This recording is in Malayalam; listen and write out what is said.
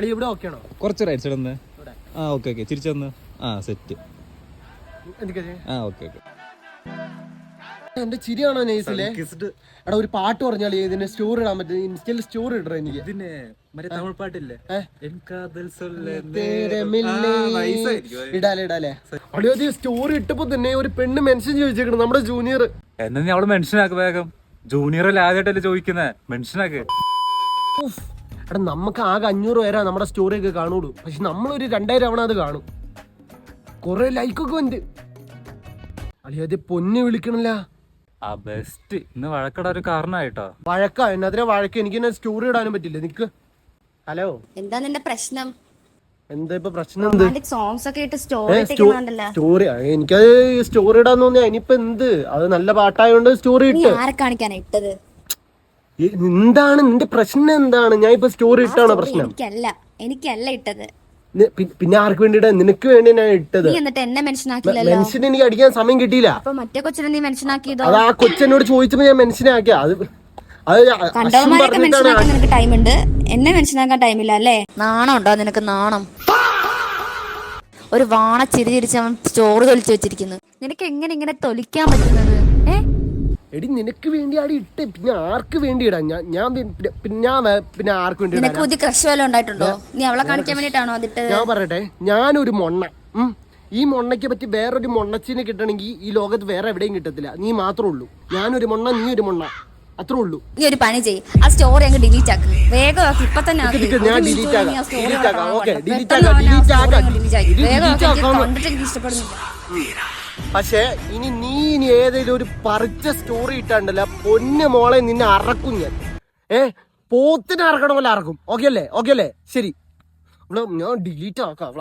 ഇവിടെ ഓക്കെ ആണോ? കുറച്ച് റൈറ്റ് സൈഡ് ഒന്ന്. ആ ഓക്കെ ഓക്കെ, തിരിച്ചു വന്ന്. ആ സെറ്റ്. ആ ഓക്കെ ഓക്കെ. എന്റെ ചിരിയാണോ നൈസിലെ? എടാ ഒരു പാട്ട് പറഞ്ഞാൽ ഇതിന്റെ സ്റ്റോറി ഇടാൻ പറ്റും. ഇൻസ്റ്റയിൽ സ്റ്റോറി ഇടറ എനിക്ക്. ഇതിന് മറ്റേ തമിഴ് പാട്ടില്ലേ? ഇടാലേ അടിയോ സ്റ്റോറി ഇട്ടപ്പോ തന്നെ ഒരു പെണ്ണ് മെൻഷൻ ചോദിച്ചേക്കണം, നമ്മുടെ ജൂനിയർ. എന്നാ നീ അവള് മെൻഷൻ ആക്ക് വേഗം. ജൂനിയർ ആദ്യമായിട്ടല്ലേ ചോദിക്കുന്നേ, മെൻഷൻ ആക്ക്. എടാ നമുക്ക് ആകെ 500 പേരാ നമ്മുടെ സ്റ്റോറി ഒക്കെ കാണുള്ളൂ. പക്ഷെ നമ്മളൊരു 2000 തവണ അത് കാണും. കൊറേ ലൈക്കൊക്കെ ഉണ്ട്. അളിയത് പൊന്നെ വിളിക്കണല്ല. ആ ബെസ്റ്റ്. ഇന്ന് വഴക്കട ഒരു കാരണമായിട്ടോ. വഴക്കാ? എന്നതിനാ വഴക്ക്? എനിക്ക് സ്റ്റോറി ഇടാനും പറ്റില്ല. നിക്ക്. ഹലോ, എന്താ നിന്റെ പ്രശ്നം? എന്താ ഇപ്പൊ പ്രശ്നം? എന്ത് സോങ്സ് ഒക്കെ ഇട്ട് സ്റ്റോറി? എനിക്കത് സ്റ്റോറി ഇടാൻ തോന്നിയ ഇനിയിപ്പൊ എന്ത്, അത് നല്ല പാട്ടായോണ്ട് സ്റ്റോറി ഇട്ട്. ആരെ കാണിക്കാനാ ഇട്ടത്? എന്താണ് നിന്റെ പ്രശ്നം? എന്താണ്? ഞാൻ ഇപ്പൊ സ്റ്റോറി ഇട്ടാണോ പ്രശ്നം? എനിക്കല്ല ഇട്ടത്. പിന്നെ ആർക്ക് വേണ്ടിട്ടാ? നിനക്ക് വേണ്ടി ഞാൻ ഇട്ടത്. എന്നിട്ട് എന്നെ മെൻഷൻ ആക്കില്ലല്ലോ. മെൻഷൻ എനിക്ക് അടിക്കാൻ സമയം കിട്ടിയില്ല. അപ്പൊ മറ്റേ കൊച്ചിനെ നീ മെൻഷൻ ആക്കിയതോ? അത് ആ കൊച്ചെന്നോട് ചോദിച്ചപ്പോ ഞാൻ മെൻഷൻ ആക്കിയ. അത് കണ്ടവന്മാരൊക്കെ മെൻഷൻ ആക്കാൻ നിനക്ക് ടൈം ഉണ്ട്, എന്നെ മെൻഷൻ ആക്കാൻ ടൈമില്ല അല്ലേ? നാണം ഉണ്ടോ നിനക്ക്? നാണം. ഒരു വാണ ചിരി ചിരിച്ച് അവൻ സ്റ്റോറി തൊലിച്ചു വെച്ചിരിക്കുന്നു. നിനക്ക് എങ്ങനെ ഇങ്ങനെ തൊലിക്കാൻ പറ്റുന്നത്? എടി നിനക്ക് വേണ്ടി ആടി ഇട്ട്, പിന്നെ ആർക്ക് വേണ്ടി ഇടാൻ? പിന്നെ ആർക്ക് വേണ്ടി? നിനക്ക് പുതിയ ക്രഷ് വല്ലതും ഉണ്ടായിട്ടുണ്ടോ? നീ അവളെ കാണിക്കാൻ വേണ്ടിട്ടാണോ അതിട്ട്? ഞാൻ പറയട്ടെ, ഞാനൊരു മൊണ്ണ. ഈ മൊണ്ണയ്ക്ക് പറ്റി വേറൊരു മൊണ്ണച്ചിനെ കിട്ടണമെങ്കിൽ ഈ ലോകത്ത് വേറെ എവിടെയും കിട്ടത്തില്ല. നീ മാത്രമേ ഉള്ളൂ. ഞാനൊരു മൊണ്ണ, നീ ഒരു മൊണ്ണ, അത്രേ ഉള്ളൂ. നീ ഒരു പണി ചെയ്യ്, ആ സ്റ്റോറി അങ്ങ് ഡിലീറ്റ് ആക്ക്. വേഗം ആക്ക്, ഇപ്പൊ തന്നെ. ഞാൻ ഡിലീറ്റ് ആക്കാം. പക്ഷെ നീ ഏതെങ്കിലും ഒരു പറിച്ച സ്റ്റോറി ഇട്ടാണ്ടല്ല പൊന്നു മോളെ, നിന്നെ അറക്കും ഞാൻ. പോത്തിനെ അറക്കണ പോലെ അറക്കും. ഓക്കെ അല്ലേ? ശരി, ഞാൻ ഡിലീറ്റ് ആക്കാം.